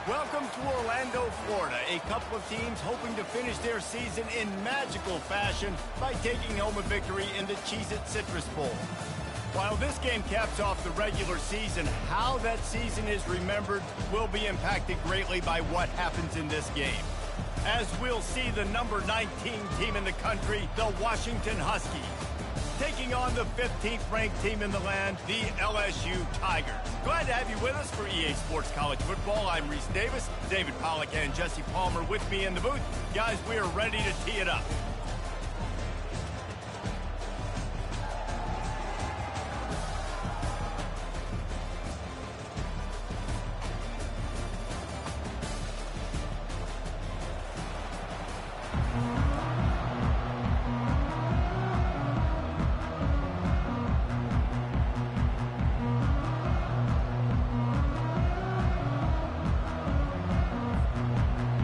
Welcome to Orlando, Florida. A couple of teams hoping to finish their season in magical fashion by taking home a victory in the Cheez-It Citrus Bowl. While this game caps off the regular season, how that season is remembered will be impacted greatly by what happens in this game. As we'll see the number 19 team in the country, the Washington Huskies, taking on the 15th ranked team in the land, the LSU Tigers. Glad to have you with us for EA Sports College Football. I'm Reese Davis, David Pollack and Jesse Palmer with me in the booth. Guys, we are ready to tee it up.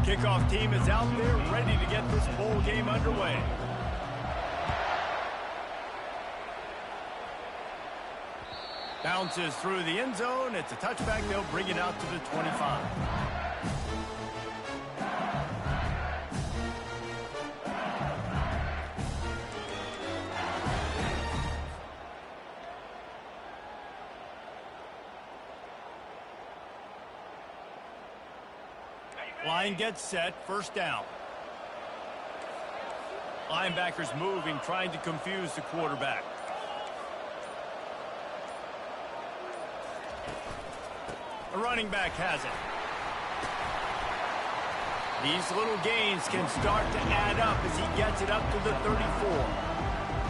Kickoff team is out there ready to get this bowl game underway. Bounces through the end zone. It's a touchback. They'll bring it out to the 25. Line gets set, first down. Linebackers moving, trying to confuse the quarterback. The running back has it. These little gains can start to add up as he gets it up to the 34.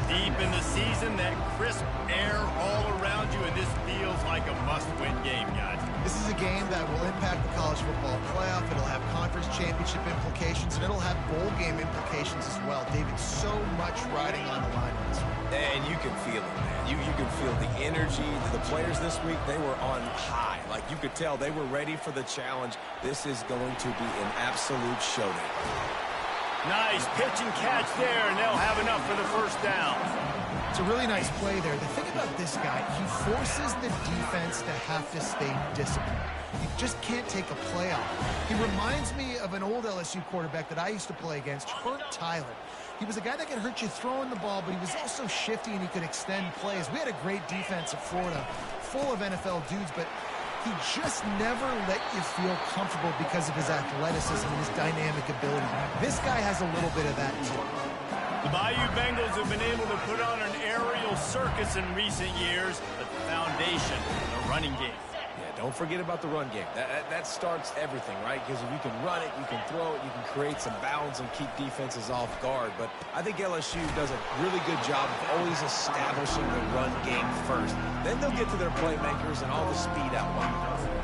Deep in the season, that crisp air all around you, and this feels like a must-win game, guys. This is a game that will impact the college football playoff. It'll have conference championship implications, and it'll have bowl game implications as well. David, so much riding on the line on this one. And you can feel it, man. You can feel the energy. The players this week, they were on high. Like, you could tell they were ready for the challenge. This is going to be an absolute showdown. Nice pitch and catch there, and they'll have enough for the first down. It's a really nice play there. The thing about this guy, he forces the defense to have to stay disciplined. You just can't take a play off. He reminds me of an old LSU quarterback that I used to play against, Hurt Tyler. He was a guy that could hurt you throwing the ball, but he was also shifty and he could extend plays. We had a great defense at Florida, full of NFL dudes, but he just never let you feel comfortable because of his athleticism and his dynamic ability. This guy has a little bit of that too. The Bayou Bengals have been able to put on an aerial circus in recent years, but the foundation, the running game. Yeah, don't forget about the run game. That starts everything, right? Because if you can run it, you can throw it, you can create some balance and keep defenses off guard. But I think LSU does a really good job of always establishing the run game first. Then they'll get to their playmakers and all the speed out wide.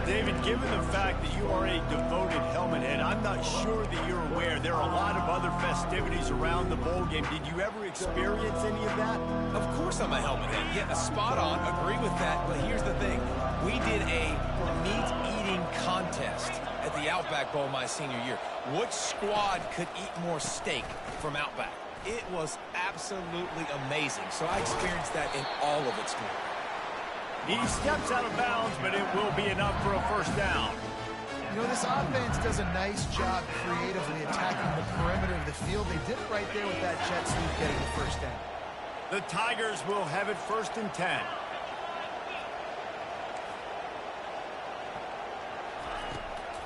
David, given the fact that you are a devoted helmet head, I'm not sure that you're aware there are a lot of other festivities around the bowl game. Did you ever experience any of that? Of course I'm a helmet head. Yeah, spot on. Agree with that. But here's the thing. We did a meat-eating contest at the Outback Bowl my senior year. Which squad could eat more steak from Outback? It was absolutely amazing. So I experienced that in all of its glory. He steps out of bounds, but it will be enough for a first down. You know, this offense does a nice job creatively attacking the perimeter of the field. They did it right there with that jet sweep getting the first down. The Tigers will have it first and 10.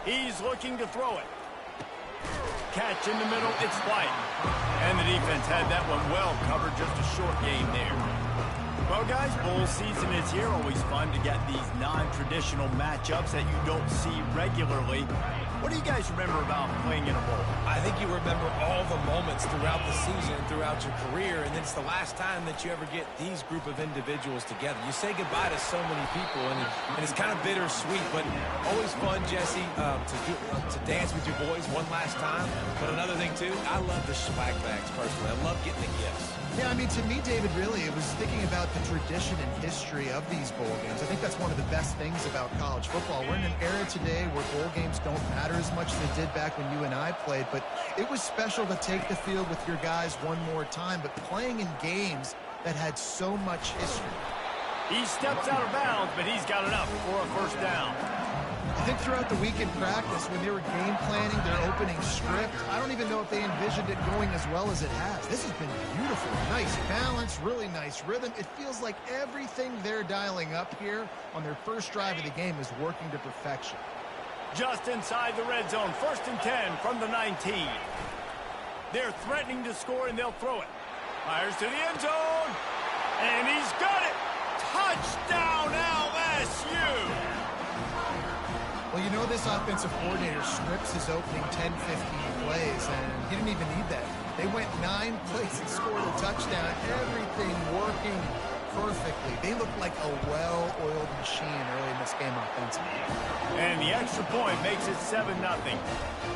He's looking to throw it. Catch in the middle, it's White. And the defense had that one well covered, just a short game there. Well, guys, bowl season is here. Always fun to get these non-traditional matchups that you don't see regularly. What do you guys remember about playing in a bowl? I think you remember all the moments throughout the season, throughout your career, and it's the last time that you ever get these group of individuals together. You say goodbye to so many people, and it's kind of bittersweet, but always fun, Jesse, to dance with your boys one last time. But another thing, too, I love the swag bags, personally. I love getting the gifts. Yeah, I mean, to me, David, really, it was thinking about the tradition and history of these bowl games. I think that's one of the best things about college football. We're in an era today where bowl games don't matter as much as they did back when you and I played, but it was special to take the field with your guys one more time, but playing in games that had so much history. He steps out of bounds, but he's got enough for a first down. I think throughout the week in practice, when they were game planning their opening script, I don't even know if they envisioned it going as well as it has. This has been beautiful. Nice balance, really nice rhythm. It feels like everything they're dialing up here on their first drive of the game is working to perfection. Just inside the red zone, 1st and 10 from the 19. They're threatening to score, and they'll throw it. Fires to the end zone, and he's got it. Touchdown, LSU! Well, you know this offensive coordinator scripts his opening 10, 15 plays, and he didn't even need that. They went 9 plays and scored a touchdown. Everything working perfectly. They look like a well-oiled machine early in this game offensively. And the extra point makes it 7-0.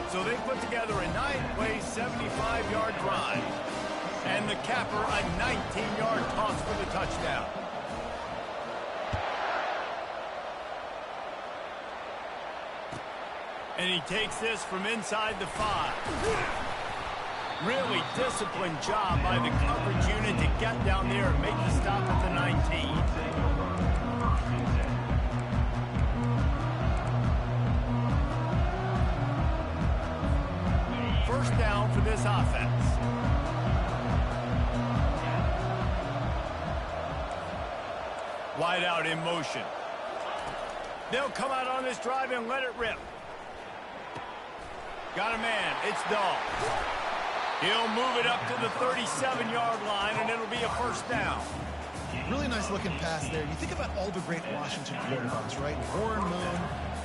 So they put together a 9-play, 75-yard drive. And the capper, a 19-yard toss for the touchdown. And he takes this from inside the 5. Really disciplined job by the coverage unit to get down there and make the stop at the 19. First down for this offense. Wide out in motion. They'll come out on this drive and let it rip. Got a man. It's Dahl. He'll move it up to the 37-yard line, and it'll be a first down. Really nice looking pass there. You think about all the great Washington quarterbacks, right? Warren Moon,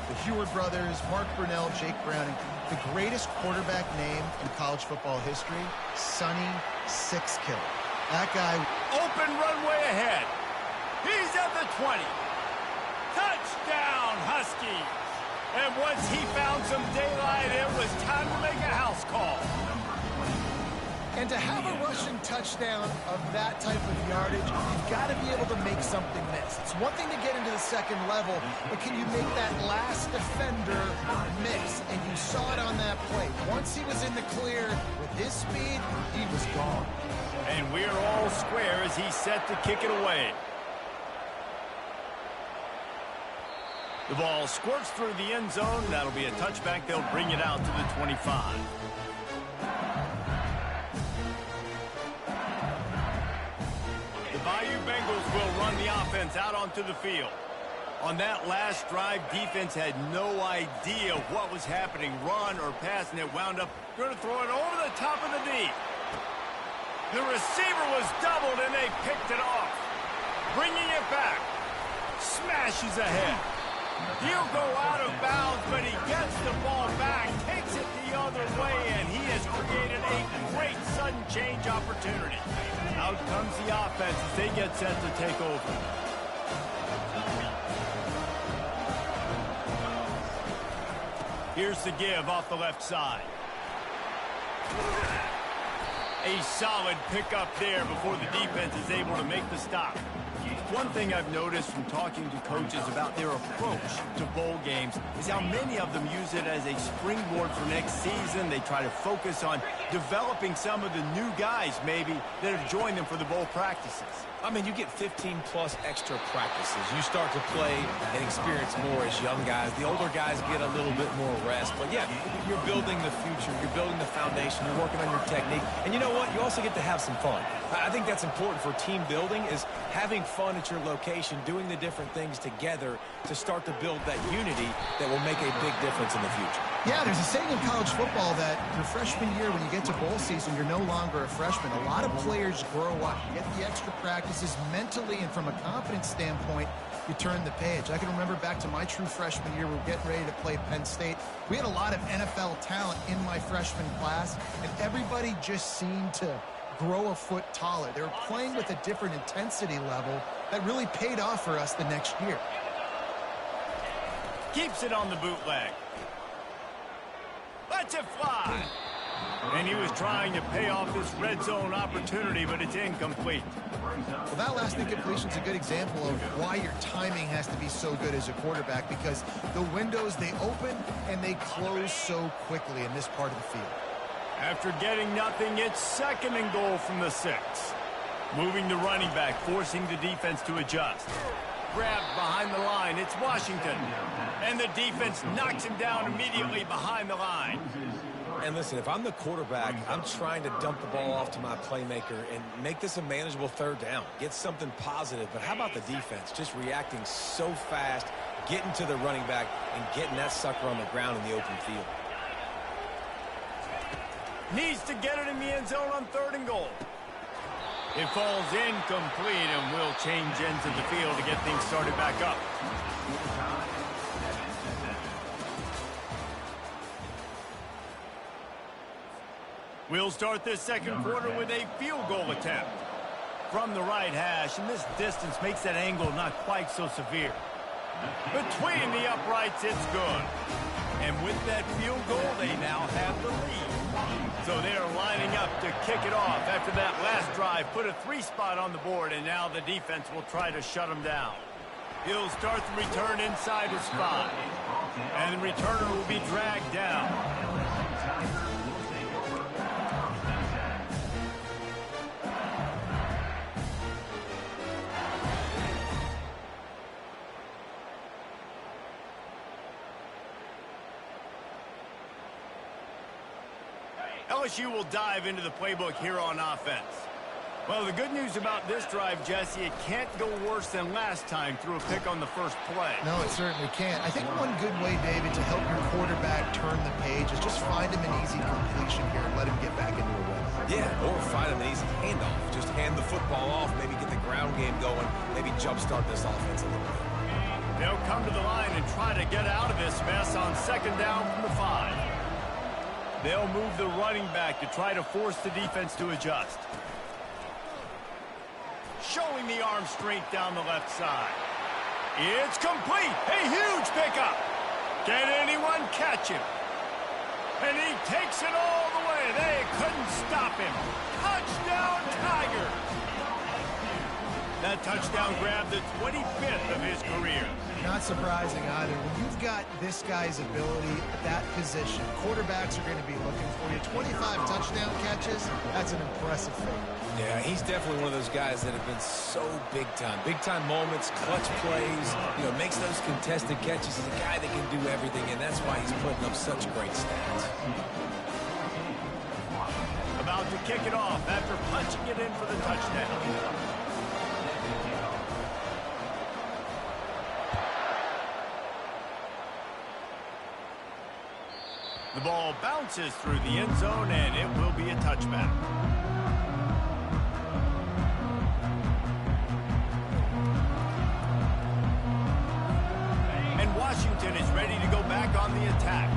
the Heward brothers, Mark Brunell, Jake Browning. The greatest quarterback name in college football history, Sonny Sixkill. That guy. Open runway ahead. He's at the 20. Touchdown, Huskies. And once he found some daylight, it was time to make a house call. And to have a rushing touchdown of that type of yardage, you've got to be able to make something miss. It's one thing to get into the second level, but can you make that last defender miss? And you saw it on that play. Once he was in the clear with his speed, he was gone. And we're all square as he's set to kick it away. The ball squirts through the end zone. That'll be a touchback. They'll bring it out to the 25. The Bayou Bengals will run the offense out onto the field. On that last drive, defense had no idea what was happening, run or pass, and it wound up going to throw it over the top of the knee. The receiver was doubled, and they picked it off. Bringing it back. Smashes ahead. He'll go out of bounds, but he gets the ball back, takes it the other way, and he has created a great sudden change opportunity. Out comes the offense as they get set to take over. Here's the give off the left side. A solid pickup there before the defense is able to make the stop. One thing I've noticed from talking to coaches about their approach to bowl games is how many of them use it as a springboard for next season. They try to focus on developing some of the new guys, maybe, that have joined them for the bowl practices. I mean, you get 15-plus extra practices. You start to play and experience more as young guys. The older guys get a little bit more rest. But, yeah, you're building the future. You're building the foundation. You're working on your technique. And you know what? You also get to have some fun. I think that's important for team building, is having fun at your location, doing the different things together to start to build that unity that will make a big difference in the future. Yeah, there's a saying in college football that your freshman year, when you get to bowl season, you're no longer a freshman. A lot of players grow up. You get the extra practices mentally, and from a confidence standpoint, you turn the page. I can remember back to my true freshman year, we were getting ready to play Penn State. We had a lot of NFL talent in my freshman class, and everybody just seemed to grow a foot taller. They were playing with a different intensity level that really paid off for us the next year. Keeps it on the bootleg. Lets it fly. And he was trying to pay off this red zone opportunity, but it's incomplete. Well, that last incompletion is a good example of why your timing has to be so good as a quarterback, because the windows, they open and they close so quickly in this part of the field. After getting nothing, it's 2nd and goal from the 6. Moving the running back, forcing the defense to adjust. grabbed behind the line. It's Washington. And the defense knocks him down immediately behind the line. And listen, if I'm the quarterback, I'm trying to dump the ball off to my playmaker and make this a manageable third down. Get something positive. But how about the defense? Just reacting so fast, getting to the running back, and getting that sucker on the ground in the open field. Needs to get it in the end zone on 3rd and goal. It falls incomplete, and will change ends of the field to get things started back up. We'll start this second quarter with a field goal attempt from the right hash, and this distance makes that angle not quite so severe. Between the uprights, it's good. And with that field goal, they now have the lead. So they're lining up to kick it off after that last drive. Put a 3-spot on the board, and now the defense will try to shut them down. He'll start the return inside his 5. And the returner will be dragged down. LSU will dive into the playbook here on offense. Well, the good news about this drive, Jesse, it can't go worse than last time through a pick on the first play. No, it certainly can't. I think one good way, David, to help your quarterback turn the page is just find him an easy completion here and let him get back into a rhythm. Yeah, or find him an easy handoff. Just hand the football off, maybe get the ground game going, maybe jumpstart this offense a little bit. They'll come to the line and try to get out of this mess on 2nd down from the 5. They'll move the running back to try to force the defense to adjust. Showing the arm strength down the left side. It's complete. A huge pickup. Can anyone catch him? And he takes it all the way. They couldn't stop him. Touchdown, Tigers. That touchdown grabbed the 25th of his career. Not surprising either. When you've got this guy's ability at that position, quarterbacks are going to be looking for you. 25 touchdown catches, that's an impressive thing. Yeah, he's definitely one of those guys that have been so big time. Big time moments, clutch plays, makes those contested catches. He's a guy that can do everything, and that's why he's putting up such great stats. About to kick it off after punching it in for the touchdown. The ball bounces through the end zone, and it will be a touchback. And Washington is ready to go back on the attack.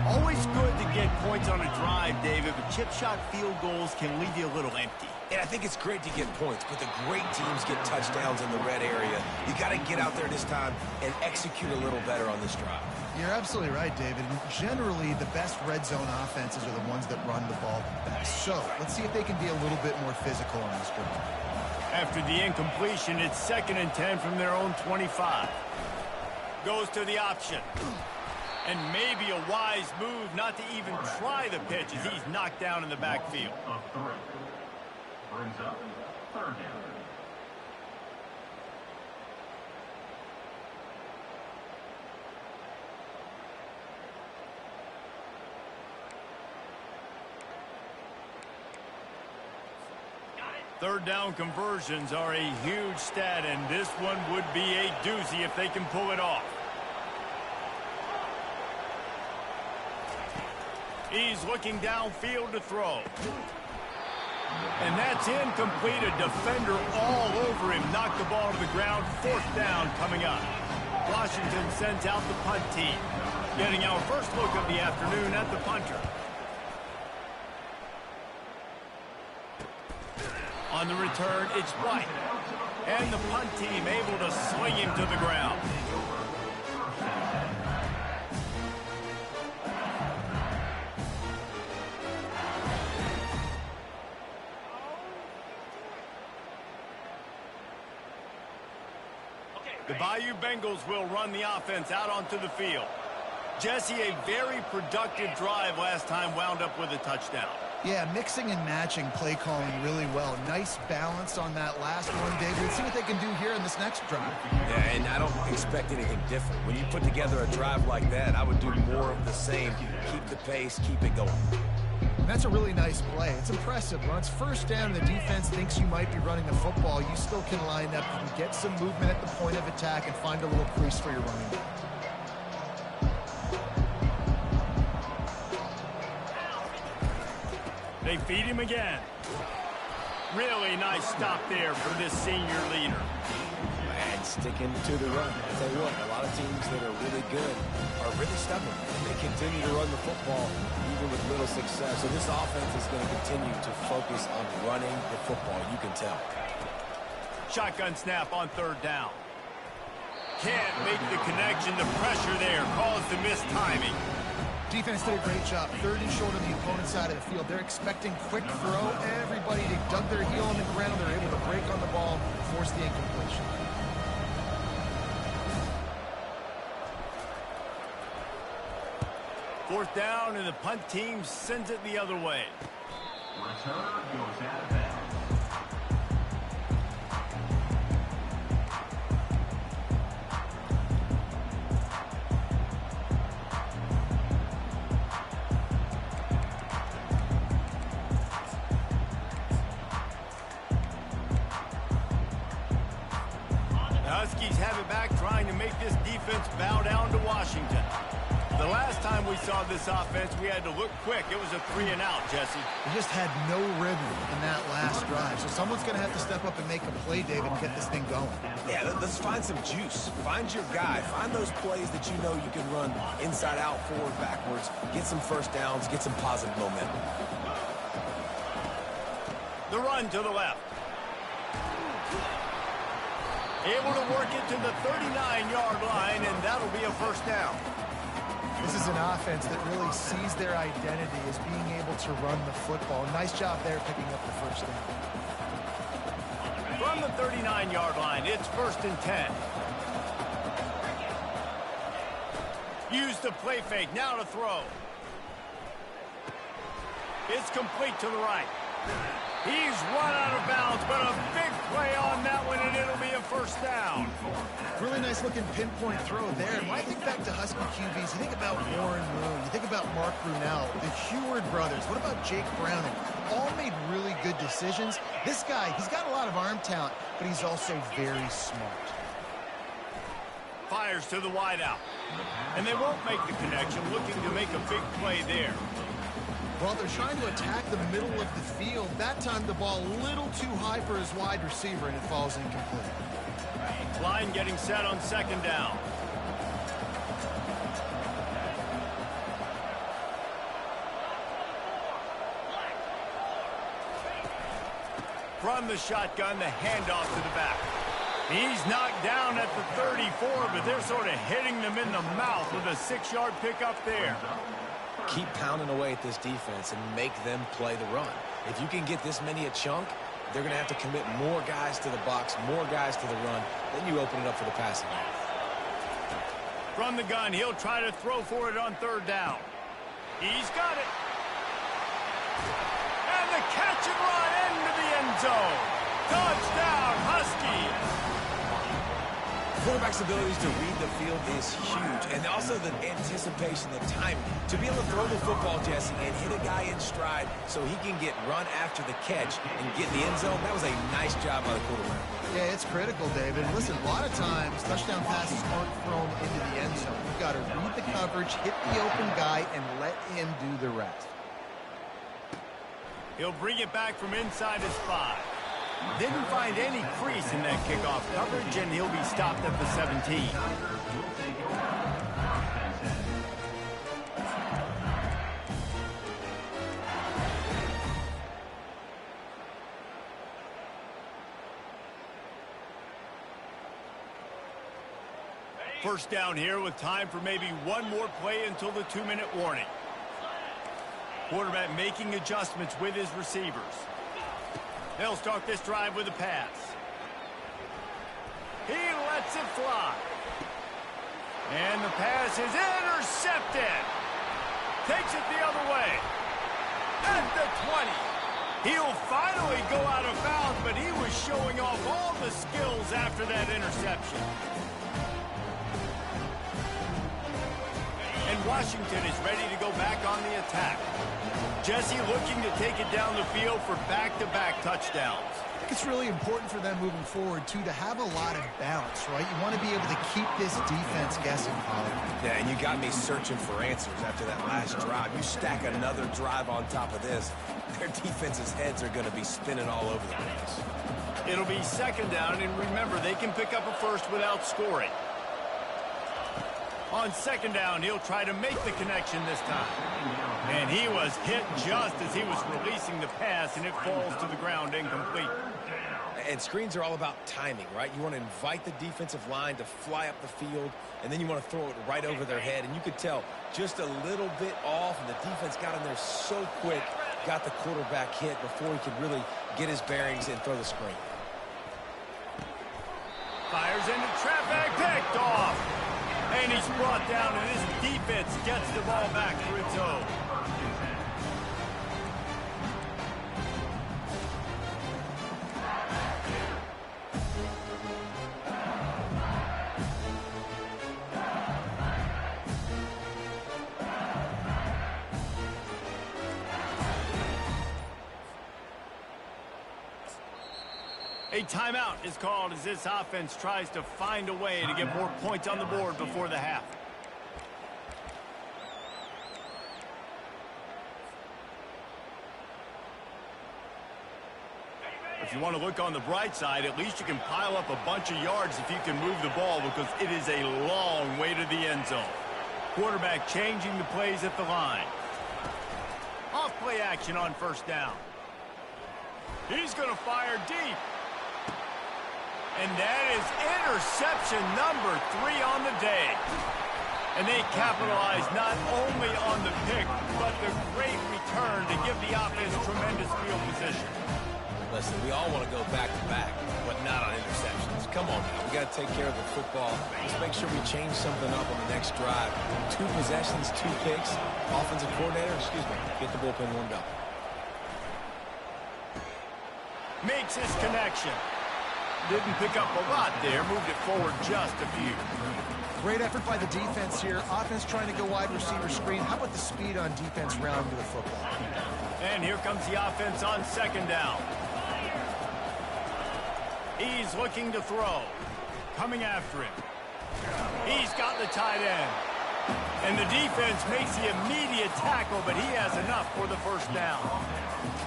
Always good to get points on a drive, David, but chip shot field goals can leave you a little empty. And I think it's great to get points, but the great teams get touchdowns in the red area. You got to get out there this time and execute a little better on this drive. You're absolutely right, David. Generally, the best red zone offenses are the ones that run the ball best. So, let's see if they can be a little bit more physical on this drive. After the incompletion, it's 2nd and 10 from their own 25. Goes to the option. And maybe a wise move not to even try the pitch as he's knocked down in the backfield. Brings up 3rd down. Third down conversions are a huge stat, and this one would be a doozy if they can pull it off. He's looking downfield to throw. And that's incomplete. A defender all over him. Knocked the ball to the ground. 4th down coming up. Washington sends out the punt team. Getting our first look of the afternoon at the punter. On the return, it's White. And the punt team able to swing him to the ground. The Bayou Bengals will run the offense out onto the field. Jesse, a very productive drive last time wound up with a touchdown. Yeah, mixing and matching play calling really well. Nice balance on that last one, David. Let's see what they can do here in this next drive. Yeah, and I don't expect anything different. When you put together a drive like that, I would do more of the same. Keep the pace, keep it going. And that's a really nice play. It's impressive. When it's first down and the defense thinks you might be running the football, you still can line up. You can get some movement at the point of attack and find a little crease for your running back. They feed him again. Really nice stop there for this senior leader. And sticking to the run. I tell you what, a lot of teams that are really good are really stubborn. They continue to run the football even with little success. So this offense is going to continue to focus on running the football. You can tell. Shotgun snap on third down. Can't make the connection. The pressure there caused the missed timing. Defense did a great job. Third and short on the opponent's side of the field. They're expecting quick throw. Everybody, they dug their heel on the ground. They're able to break on the ball, force the incompletion. Fourth down, and the punt team sends it the other way. Return goes out of bounds. Huskies have it back, trying to make this defense bow down to Washington. The last time we saw this offense, we had to look quick. It was a 3-and-out, Jesse. They just had no rhythm in that last drive. So someone's going to have to step up and make a play, David, and get this thing going. Yeah, let's find some juice. Find your guy. Find those plays that you know you can run inside out, forward, backwards. Get some first downs. Get some positive momentum. The run to the left. Able to work it to the 39-yard line, and that'll be a first down. This is an offense that really sees their identity as being able to run the football. Nice job there picking up the first down. From the 39-yard line, it's 1st and 10. Use the play fake, now to throw. It's complete to the right. He's run out of bounds, but a big play on that one, and it'll be a first down. Really nice looking pinpoint throw there. And when I think back to Husky QBs, you think about Warren Moon, you think about Mark Brunell, the Heward brothers, what about Jake Browning? All made really good decisions. This guy, he's got a lot of arm talent, but he's also very smart. Fires to the wideout. And they won't make the connection, looking to make a big play there. Well, they're trying to attack the middle of the field. That time the ball a little too high for his wide receiver, and it falls incomplete. Line getting set on 2nd down. From the shotgun, the handoff to the back. He's knocked down at the 34, but they're sort of hitting them in the mouth with a 6-yard pickup there. Keep pounding away at this defense and make them play the run. If you can get this many a chunk, they're going to have to commit more guys to the box, more guys to the run. Then you open it up for the passing game. From the gun, he'll try to throw for it on 3rd down. He's got it. And the catch and run into the end zone. Touchdown, Huskies. Quarterback's abilities to read the field is huge, and also the anticipation, the timing. To be able to throw the football, Jesse, and hit a guy in stride so he can get run after the catch and get in the end zone, that was a nice job by the quarterback. Yeah, it's critical, David. Listen, a lot of times touchdown passes aren't thrown into the end zone. You've got to read the coverage, hit the open guy, and let him do the rest. He'll bring it back from inside his 5. Didn't find any crease in that kickoff coverage, and he'll be stopped at the 17. First down here with time for maybe one more play until the 2-minute warning. Quarterback making adjustments with his receivers. They'll start this drive with a pass. He lets it fly. And the pass is intercepted. Takes it the other way. At the 20. He'll finally go out of bounds, but he was showing off all the skills after that interception. And Washington is ready to go back on the attack. Jesse looking to take it down the field for back-to-back touchdowns. I think it's really important for them moving forward, too, to have a lot of balance, right? You want to be able to keep this defense guessing, Colin. Yeah, and you got me searching for answers after that last drive. You stack another drive on top of this, their defense's heads are going to be spinning all over the place. It'll be second down, and remember, they can pick up a first without scoring. On second down, he'll try to make the connection this time. And he was hit just as he was releasing the pass, and it falls to the ground incomplete. And screens are all about timing, right? You want to invite the defensive line to fly up the field, and then you want to throw it right over their head. And you could tell just a little bit off, and the defense got in there so quick, got the quarterback hit before he could really get his bearings and throw the screen. Fires into traffic, picked off. And he's brought down, and his defense gets the ball back to its own. A timeout is called as this offense tries to find a way to get more points on the board before the half. If you want to look on the bright side, at least you can pile up a bunch of yards if you can move the ball, because it is a long way to the end zone. Quarterback changing the plays at the line. Off play action on first down. He's going to fire deep. And that is interception number 3 on the day. And they capitalize not only on the pick, but the great return to give the offense tremendous field position. Listen, we all want to go back-to-back, but not on interceptions. Come on now. We got to take care of the football. Let's make sure we change something up on the next drive. 2 possessions, 2 picks. Offensive coordinator, get the bullpen warmed up. Makes his connection. Didn't pick up a lot there, moved it forward just a few. Great effort by the defense here. Offense trying to go wide receiver screen. How about the speed on defense rounding to the football? And here comes the offense on second down. He's looking to throw. Coming after him. He's got the tight end. And the defense makes the immediate tackle, but he has enough for the first down.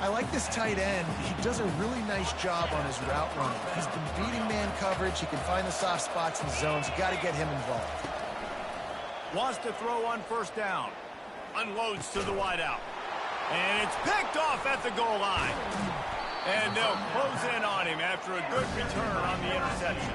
I like this tight end. He does a really nice job on his route running. He's been beating man coverage. He can find the soft spots and zones. You got to get him involved. Wants to throw on first down. Unloads to the wideout. And it's picked off at the goal line. And they'll close in on him after a good return on the interception.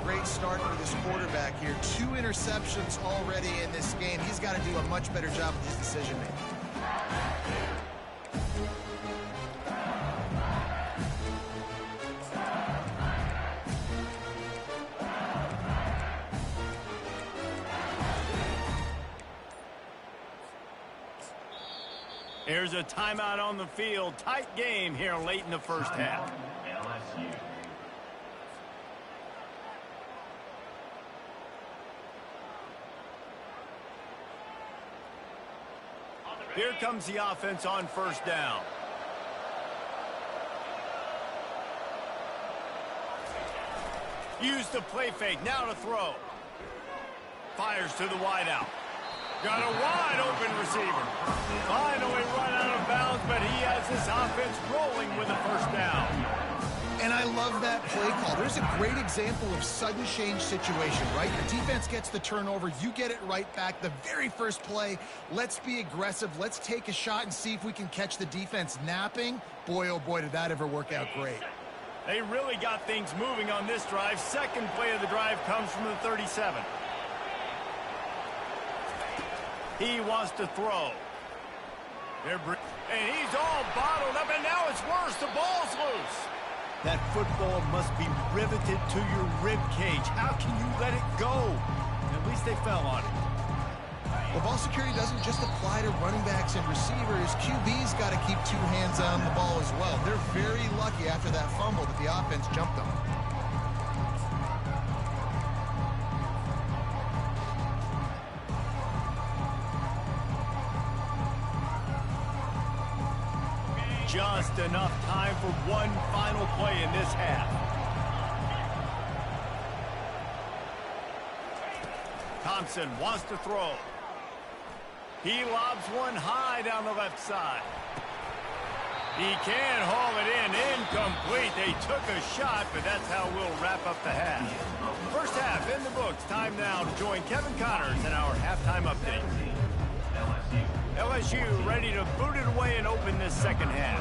Great start for this quarterback here. 2 interceptions already in this game. He's got to do a much better job with his decision-making. Here's a timeout on the field. Tight game here late in the first half. LSU. Here comes the offense on first down. Use the play fake, now to throw. Fires to the wideout. Got a wide open receiver. Finally run out of bounds, but he has this offense rolling with a first down. And I love that play call. There's a great example of sudden change situation, right? Your defense gets the turnover. You get it right back. The very first play, let's be aggressive. Let's take a shot and see if we can catch the defense napping. Boy, oh boy, did that ever work out great. They really got things moving on this drive. Second play of the drive comes from the 37. He wants to throw. And he's all bottled up, and now it's worse. The ball's loose. That football must be riveted to your rib cage. How can you let it go? At least they fell on it. Well, ball security doesn't just apply to running backs and receivers. QB's got to keep two hands on the ball as well. They're very lucky after that fumble that the offense jumped on. Just enough time for one final play in this half. Thompson wants to throw. He lobs one high down the left side. He can haul it in. Incomplete. They took a shot, but that's how we'll wrap up the half. First half in the books. Time now to join Kevin Connors in our halftime update. LSU ready to boot it away and open this second half.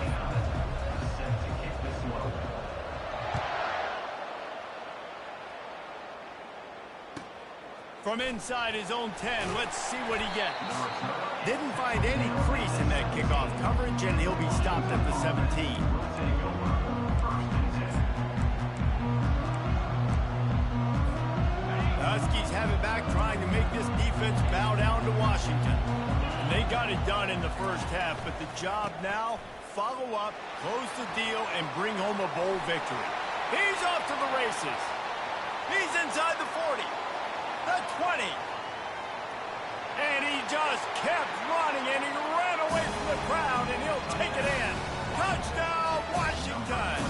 From inside his own 10, let's see what he gets. Didn't find any crease in that kickoff coverage, and he'll be stopped at the 17. The Huskies have it back, trying to make this defense bow down to Washington. And they got it done in the first half, but the job now, follow up, close the deal, and bring home a bowl victory. He's off to the races. He's inside the 40. The 20. And he just kept running, and he ran away from the crowd, and he'll take it in. Touchdown, Washington.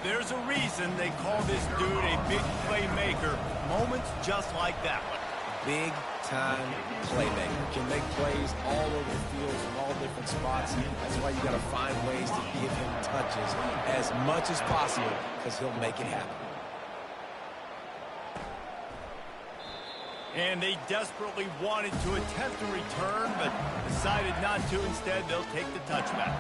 There's a reason they call this dude a big playmaker. Moments just like that one. Big-time playmaker. Can make plays all over the field from all different spots. That's why you got to find ways to give him touches as much as possible, because he'll make it happen. And they desperately wanted to attempt a return, but decided not to. Instead, they'll take the touchback.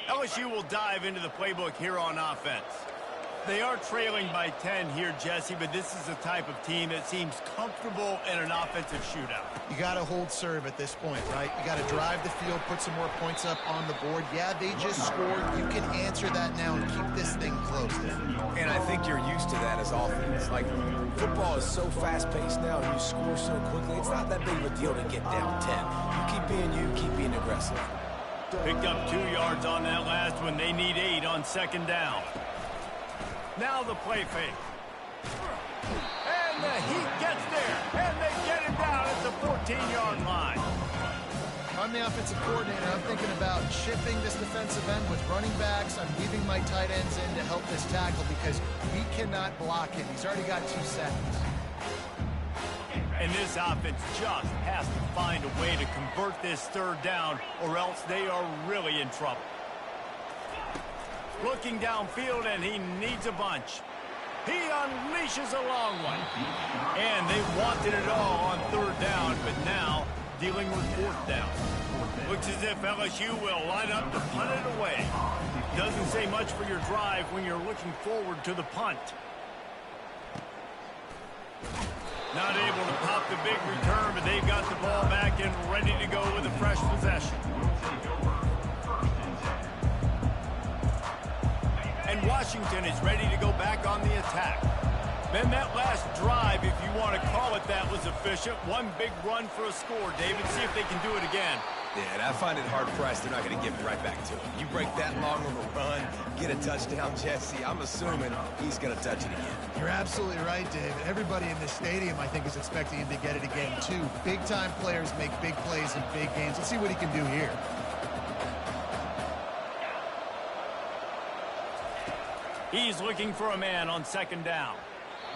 LSU will dive into the playbook here on offense. They are trailing by 10 here, Jesse, but this is the type of team that seems comfortable in an offensive shootout. You got to hold serve at this point, right? You got to drive the field, put some more points up on the board. Yeah, they just scored. You can answer that now and keep this thing close. And I think you're used to that as offense. Like, football is so fast-paced now, and you score so quickly, it's not that big of a deal to get down 10. You keep being aggressive. Picked up 2 yards on that last one. They need 8 on second down. Now the play fake. And the Heat gets there. And they get him down at the 14-yard line. I'm the offensive coordinator. I'm thinking about shifting this defensive end with running backs. I'm leaving my tight ends in to help this tackle because we cannot block him. He's already got 2 sacks. And this offense just has to find a way to convert this third down, or else they are really in trouble. Looking downfield, and he needs a bunch. He unleashes a long one. And they wanted it all on third down, but now dealing with fourth down. Looks as if LSU will line up to punt it away. Doesn't say much for your drive when you're looking forward to the punt. Not able to pop the big return, but they've got the ball back and ready to go with a fresh possession. And Washington is ready to go back on the attack. Then that last drive, if you want to call it that, was efficient. One big run for a score, David. See if they can do it again. Yeah, and I find it hard-pressed they're not going to give it right back to him. You break that long of a run, get a touchdown, Jesse, I'm assuming he's going to touch it again. You're absolutely right, David. Everybody in this stadium, I think, is expecting him to get it again, too. Big-time players make big plays in big games. Let's see what he can do here. He's looking for a man on second down.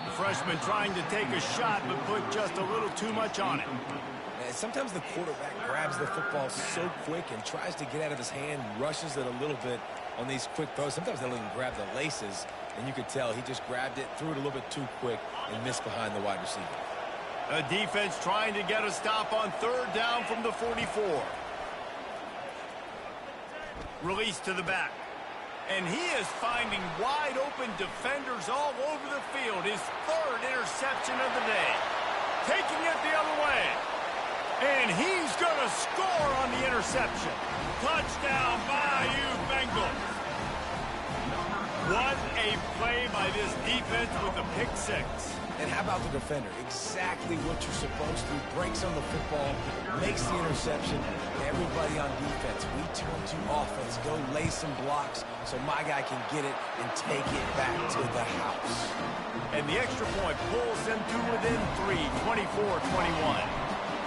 The freshman trying to take a shot, but put just a little too much on it. Sometimes the quarterback grabs the football so quick and tries to get out of his hand, rushes it a little bit on these quick throws. Sometimes they'll even grab the laces, and you could tell he just grabbed it, threw it a little bit too quick, and missed behind the wide receiver. The defense trying to get a stop on third down from the 44. Release to the back. And he is finding wide open defenders all over the field. His third interception of the day. Taking it the other way. And he's going to score on the interception. Touchdown, Bayou Bengals. What a play by this defense with a pick six. And how about the defender? Exactly what you're supposed to. Breaks on the football, makes the interception. Everybody on defense, we turn to offense. Go lay some blocks so my guy can get it and take it back to the house. And the extra point pulls them to within 3, 24-21.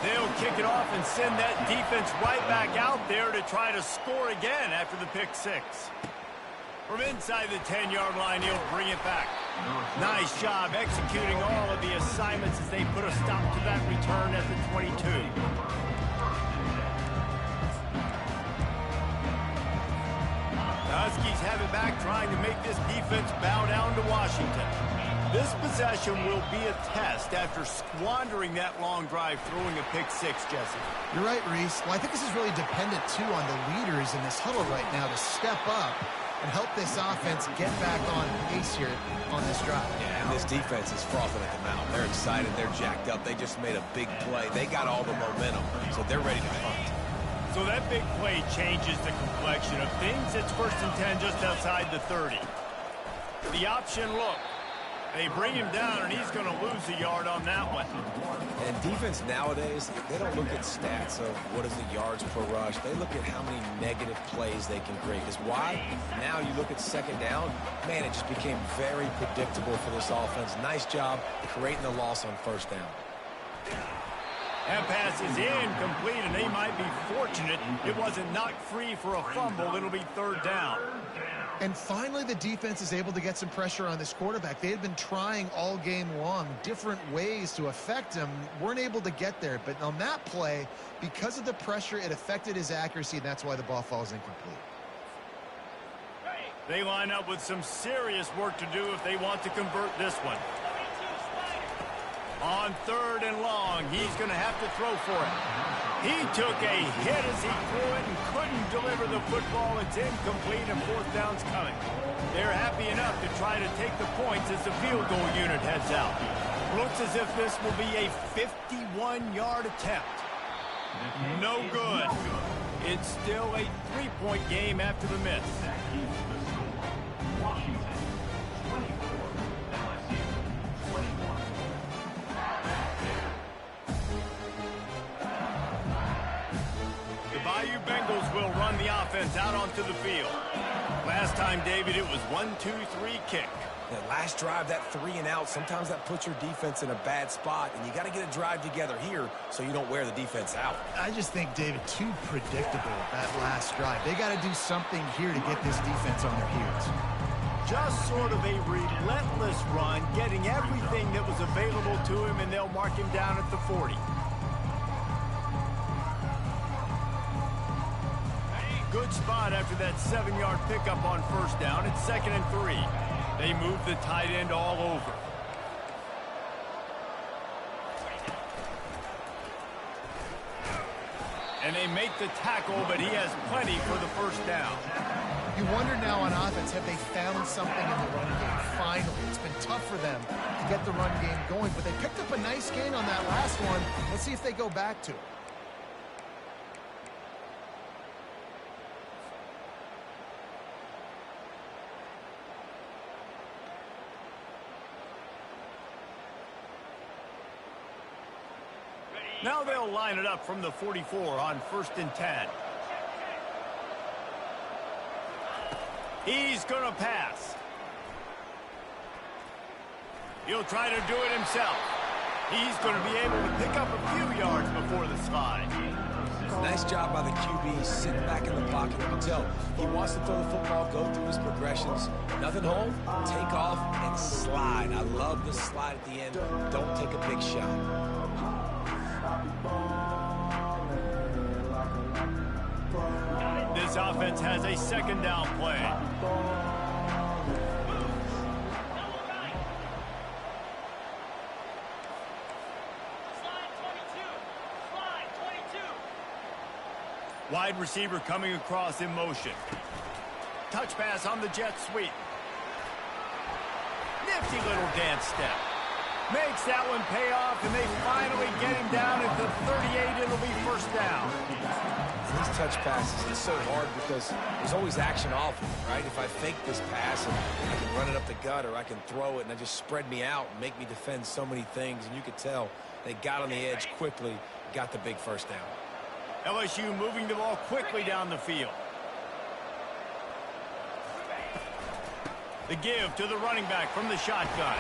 They'll kick it off and send that defense right back out there to try to score again after the pick six. From inside the 10-yard line, he'll bring it back. Nice job executing all of the assignments as they put a stop to that return at the 22. The Huskies have it back, trying to make this defense bow down to Washington. This possession will be a test after squandering that long drive, throwing a pick six, Jesse. You're right, Reese. Well, I think this is really dependent, too, on the leaders in this huddle right now to step up and help this offense get back on pace here on this drive. Yeah, and this defense is frothing at the mouth. They're excited. They're jacked up. They just made a big play. They got all the momentum, so they're ready to punt. So that big play changes the complexion of things. It's 1st and 10 just outside the 30. The option look. They bring him down, and he's going to lose a yard on that one. And defense nowadays, they don't look at stats of what is the yards per rush. They look at how many negative plays they can create. Because why? Now you look at second down, man, it just became very predictable for this offense. Nice job creating the loss on first down. That pass is incomplete, and they might be fortunate it wasn't knocked free for a fumble. It'll be third down. And finally, the defense is able to get some pressure on this quarterback. They had been trying all game long different ways to affect him. Weren't able to get there. But on that play, because of the pressure, it affected his accuracy, and that's why the ball falls incomplete. They line up with some serious work to do if they want to convert this one. On third and long, he's going to have to throw for it. He took a hit as he threw it and couldn't deliver the football. It's incomplete, and fourth down's coming. They're happy enough to try to take the points as the field goal unit heads out. Looks as if this will be a 51-yard attempt. No good. It's still a three-point game after the miss. Washington, 24, LSU, 21. The Bayou Bengals will run the offense out onto the field. Last time, David, it was 1-2-3 kick. That last drive, that 3 and out, sometimes that puts your defense in a bad spot, and you got to get a drive together here so you don't wear the defense out. I just think, David, too predictable that last drive. They got to do something here to get this defense on their heels. Just sort of a relentless run, getting everything that was available to him, and they'll mark him down at the 40. Good spot after that 7-yard pickup on first down. It's 2nd and 3. They move the tight end all over. And they make the tackle, but he has plenty for the first down. You wonder now on offense, have they found something in the run game? Finally, it's been tough for them to get the run game going, but they picked up a nice gain on that last one. Let's see if they go back to it. Now they'll line it up from the 44 on 1st and 10. He's going to pass. He'll try to do it himself. He's going to be able to pick up a few yards before the slide. Nice job by the QB, sitting back in the pocket. You can tell he wants to throw the football, go through his progressions. Nothing home, take off, and slide. I love the slide at the end. Don't take a big shot. This offense has a 2nd down play. Wide receiver coming across in motion. Touch pass on the jet sweep. Nifty little dance step. Makes that one pay off, and they finally get him down at the 38. It'll be first down. These touch passes, it's so hard because there's always action off of it, right? If I fake this pass, and I can run it up the gut, or I can throw it, and it just spread me out and make me defend so many things. And you could tell they got on the edge quickly, got the big first down. LSU moving the ball quickly down the field. The give to the running back from the shotgun.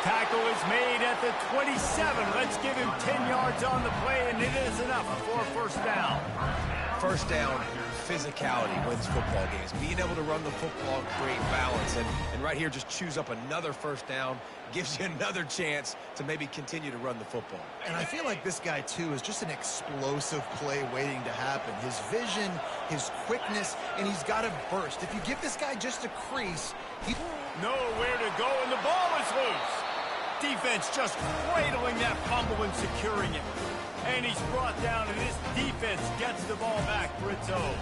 Tackle is made at the 27. Let's give him 10 yards on the play, and it is enough for a first down. First down, physicality wins football games. Being able to run the football, create balance, and right here just choose up another first down, gives you another chance to maybe continue to run the football. And I feel like this guy, too, is just an explosive play waiting to happen. His vision, his quickness, and he's got a burst. If you give this guy just a crease, he... Nowhere to go, and the ball is loose. Defense just cradling that fumble and securing it. And he's brought down, and this defense gets the ball back for its own.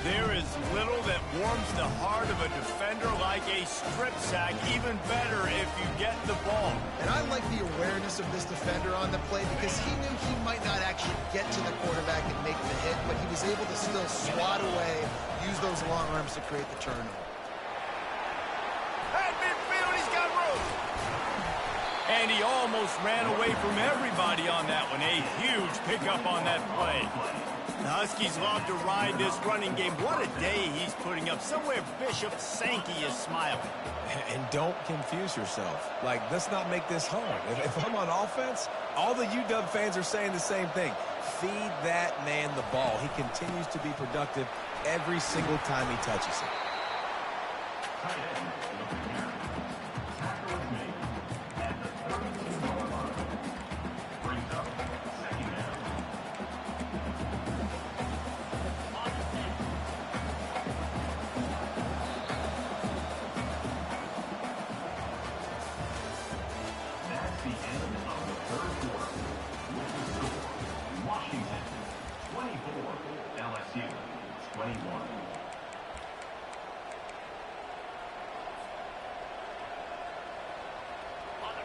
There is little that warms the heart of a defender like a strip sack. Even better if you get the ball. And I like the awareness of this defender on the play because he knew he might not actually get to the quarterback and make the hit, but he was able to still swat away, use those long arms to create the turnover. At midfield, he's got room. And he almost ran away from everybody on that one. A huge pickup on that play. The Huskies love to ride this running game. What a day he's putting up. Somewhere Bishop Sankey is smiling. And don't confuse yourself. Like, let's not make this hard. If I'm on offense, all the UW fans are saying the same thing. Feed that man the ball. He continues to be productive every single time he touches it.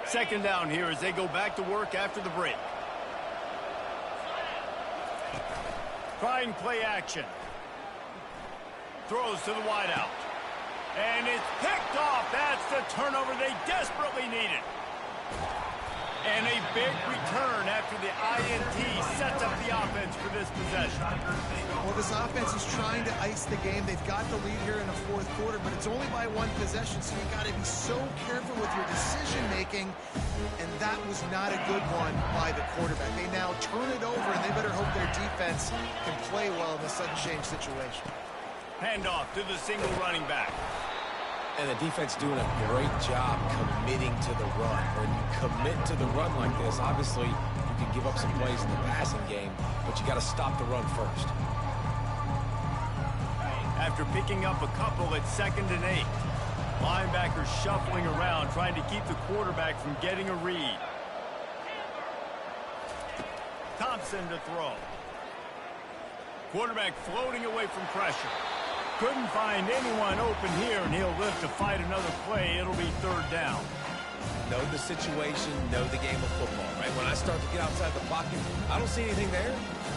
Second down here as they go back to work after the break. Trying play action. Throws to the wideout. And it's picked off. That's the turnover they desperately needed. And a big return after the INT sets up the offense for this possession. Well, this offense is trying to ice the game. They've got the lead here in the fourth quarter, but it's only by one possession, so you got to be so careful with your decision-making, and that was not a good one by the quarterback. They now turn it over, and they better hope their defense can play well in a sudden change situation. Handoff to the single running back. And the defense doing a great job committing to the run. When you commit to the run like this, obviously you can give up some plays in the passing game, but you got to stop the run first. After picking up a couple at 2nd and 8, linebackers shuffling around, trying to keep the quarterback from getting a read. Thompson to throw. Quarterback floating away from pressure. Couldn't find anyone open here, and he'll live to fight another play. It'll be 3rd down. Know the situation, know the game of football, right? When I start to get outside the pocket, I don't see anything there.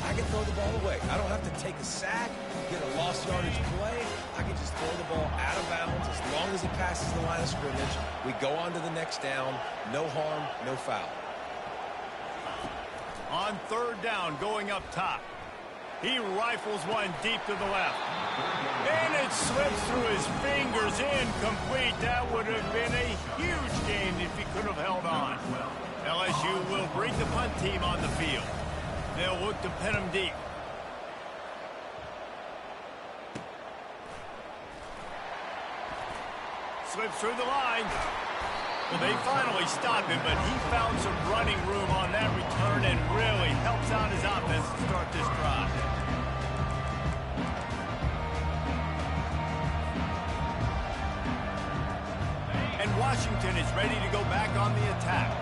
I can throw the ball away. I don't have to take a sack, get a lost yardage play. I can just throw the ball out of bounds as long as it passes the line of scrimmage. We go on to the next down. No harm, no foul. On 3rd down, going up top. He rifles one deep to the left. And it slips through his fingers, incomplete. That would have been a huge gain if he could have held on. LSU will bring the punt team on the field. They'll look to pin him deep. Slips through the line. Well, they finally stop him, but he found some running room on that return and really helps out his offense to start this drive. And Washington is ready to go back on the attack.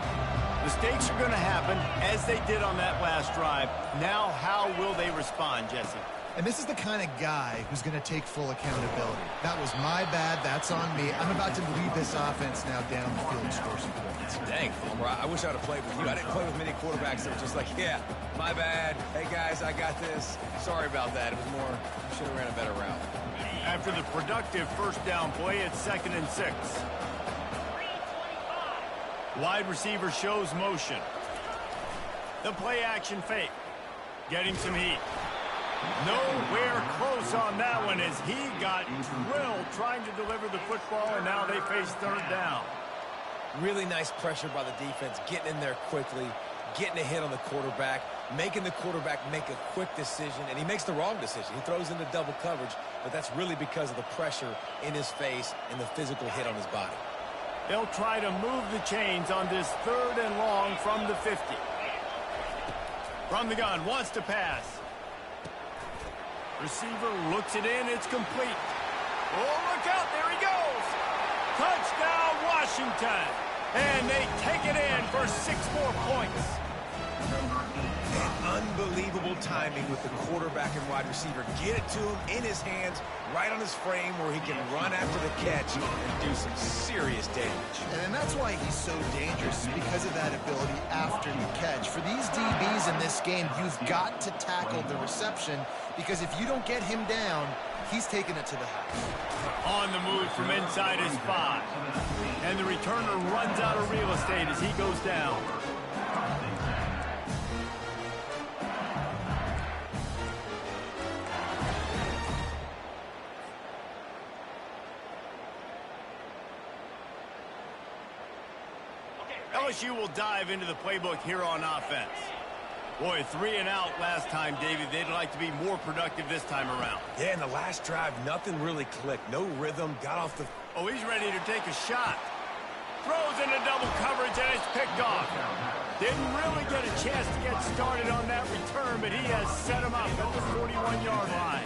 Mistakes are going to happen, as they did on that last drive. Now, how will they respond, Jesse? And this is the kind of guy who's going to take full accountability. That was my bad. That's on me. I'm about to lead this offense now down the field and score some points. Dang, Homer, I wish I would have played with you. I didn't play with many quarterbacks that were just like, yeah, my bad. Hey, guys, I got this. Sorry about that. It was more, should have ran a better route. After the productive first down play, it's 2nd and 6. Wide receiver shows motion. The play action fake. Getting some heat. Nowhere close on that one as he got drilled trying to deliver the football, and now they face 3rd down. Really nice pressure by the defense, getting in there quickly, getting a hit on the quarterback, making the quarterback make a quick decision, and he makes the wrong decision. He throws into double coverage, but that's really because of the pressure in his face and the physical hit on his body. They'll try to move the chains on this 3rd and long from the 50. From the gun, wants to pass. Receiver looks it in, it's complete. Oh, look out, there he goes. Touchdown, Washington. And they take it in for 6 more points. And unbelievable timing with the quarterback and wide receiver. Get it to him in his hands, right on his frame where he can run after the catch and do some serious damage. And that's why he's so dangerous, because of that ability after the catch. For these DBs in this game, you've got to tackle the reception, because if you don't get him down, he's taking it to the house. On the move from inside his 5. And the returner runs out of real estate as he goes down. LSU will dive into the playbook here on offense. Boy, 3 and out last time, Davey. They'd like to be more productive this time around. Yeah, in the last drive, nothing really clicked. No rhythm, got off the... Oh, he's ready to take a shot. Throws into double coverage, and it's picked off. Didn't really get a chance to get started on that return, but he has set him up at the 41-yard line.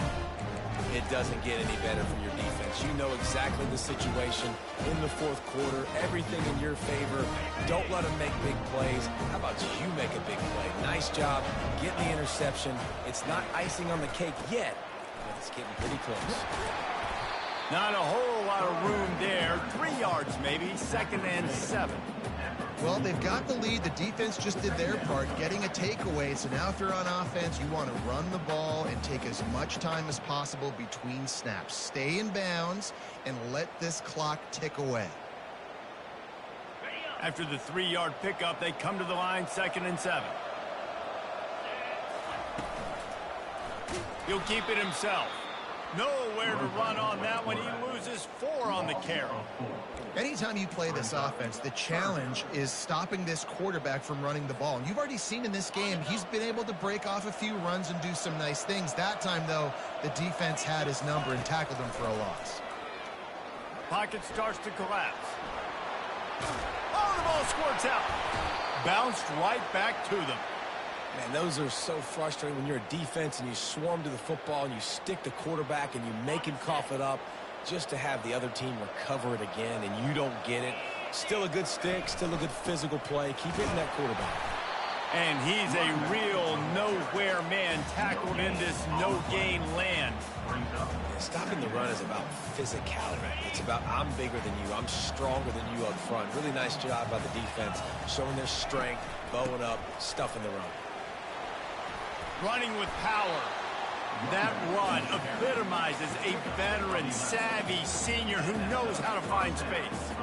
It doesn't get any better for your defense. You know exactly the situation in the 4th quarter. Everything in your favor. Don't let them make big plays. How about you make a big play? Nice job getting the interception. It's not icing on the cake yet, but it's getting pretty close. Not a whole lot of room there. 3 yards maybe. 2nd and 7. Well, they've got the lead. The defense just did their part, getting a takeaway. So now if you're on offense, you want to run the ball and take as much time as possible between snaps. Stay in bounds and let this clock tick away. After the 3-yard pickup, they come to the line, 2nd and 7. He'll keep it himself. Nowhere to run on that one. He loses 4 on the carry. Anytime you play this offense, the challenge is stopping this quarterback from running the ball. And you've already seen in this game, he's been able to break off a few runs and do some nice things. That time, though, the defense had his number and tackled him for a loss. Pocket starts to collapse. Oh, the ball squirts out. Bounced right back to them. Man, those are so frustrating when you're a defense and you swarm to the football and you stick the quarterback and you make him cough it up just to have the other team recover it again and you don't get it. Still a good stick, still a good physical play. Keep hitting that quarterback. And he's a real nowhere man tackled in this no-gain land. Yeah, stopping the run is about physicality. It's about I'm bigger than you. I'm stronger than you up front. Really nice job by the defense, showing their strength, bowing up, stuffing the run. Running with power. That run epitomizes a veteran, savvy senior who knows how to find space.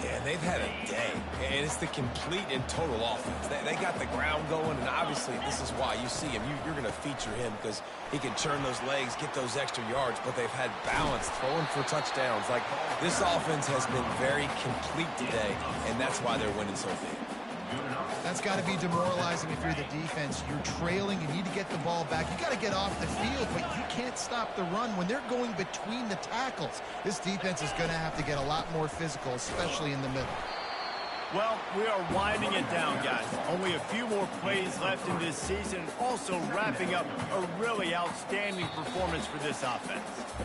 Yeah, they've had a day, and it's the complete and total offense. They got the ground going, and obviously this is why you see him. You're going to feature him because he can turn those legs, get those extra yards, but they've had balance, throwing for touchdowns. Like, this offense has been very complete today, and that's why they're winning so big. That's got to be demoralizing if you're the defense. You're trailing. You need to get the ball back. You got to get off the field, but you can't stop the run. When they're going between the tackles, this defense is going to have to get a lot more physical, especially in the middle. Well, we are winding it down, guys. Only a few more plays left in this season. Also wrapping up a really outstanding performance for this offense.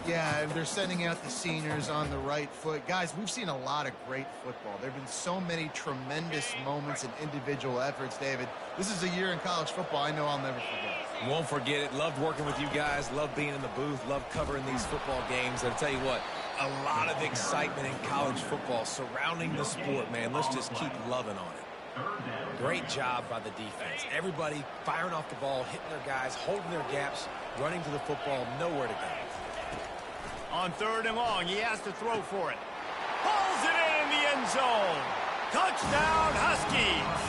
Yeah, they're sending out the seniors on the right foot. Guys, we've seen a lot of great football. There have been so many tremendous moments and individual efforts, David. This is a year in college football I know I'll never forget. Won't forget it. Loved working with you guys. Loved being in the booth. Loved covering these football games. And I'll tell you what, a lot of excitement in college football surrounding the sport, man. Let's just keep loving on it. Great job by the defense. Everybody firing off the ball, hitting their guys, holding their gaps, running to the football, nowhere to go. On 3rd and long, he has to throw for it. Pulls it in the end zone. Touchdown, Huskies.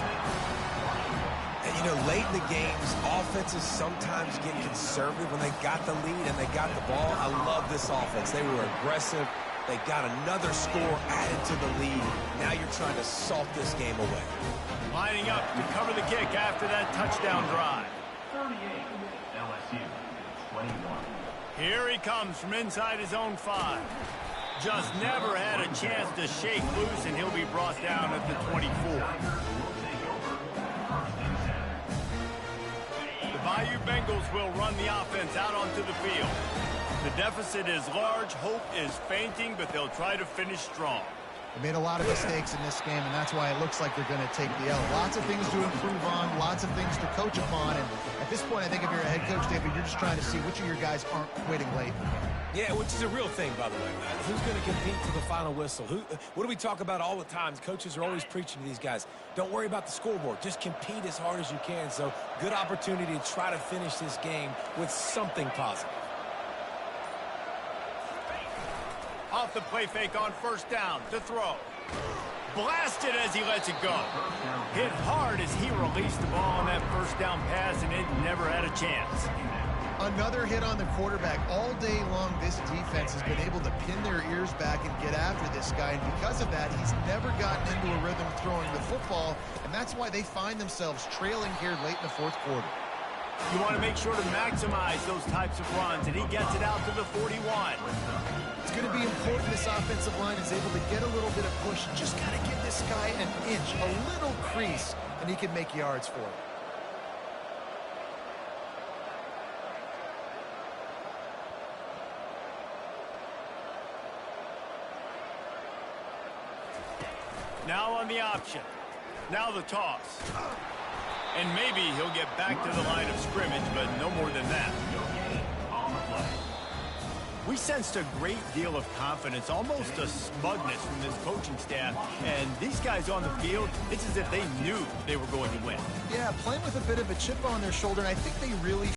And, you know, late in the games, offenses sometimes get conservative when they got the lead and they got the ball. I love this offense. They were aggressive. They got another score added to the lead. Now you're trying to salt this game away. Lining up to cover the kick after that touchdown drive. 38, LSU, 21. Here he comes from inside his own 5. Just never had a chance to shake loose, and he'll be brought down at the 24. The Bayou Bengals will run the offense out onto the field. The deficit is large, hope is fainting, but they'll try to finish strong. They made a lot of mistakes in this game, and that's why it looks like they're going to take the L. Lots of things to improve on, lots of things to coach upon, and at this point, I think if you're a head coach, David, you're just trying to see which of your guys aren't quitting late. Yeah, which is a real thing, by the way, man. Who's going to compete to the final whistle? What do we talk about all the time? Coaches are always preaching to these guys. Don't worry about the scoreboard. Just compete as hard as you can. So, good opportunity to try to finish this game with something positive. Off the play fake on 1st down to throw. Blasted as he lets it go. Hit hard as he released the ball on that 1st down pass, and it never had a chance. Another hit on the quarterback. All day long, this defense has been able to pin their ears back and get after this guy, and because of that, he's never gotten into a rhythm throwing the football, and that's why they find themselves trailing here late in the 4th quarter. You want to make sure to maximize those types of runs, and he gets it out to the 41. It's going to be important this offensive line is able to get a little bit of push, just kind of give this guy an inch, a little crease, and he can make yards for it. Now on the option. Now the toss. And maybe he'll get back to the line of scrimmage, but no more than that. We sensed a great deal of confidence, almost a smugness from this coaching staff. And these guys on the field, it's as if they knew they were going to win. Yeah, playing with a bit of a chip on their shoulder, and I think they really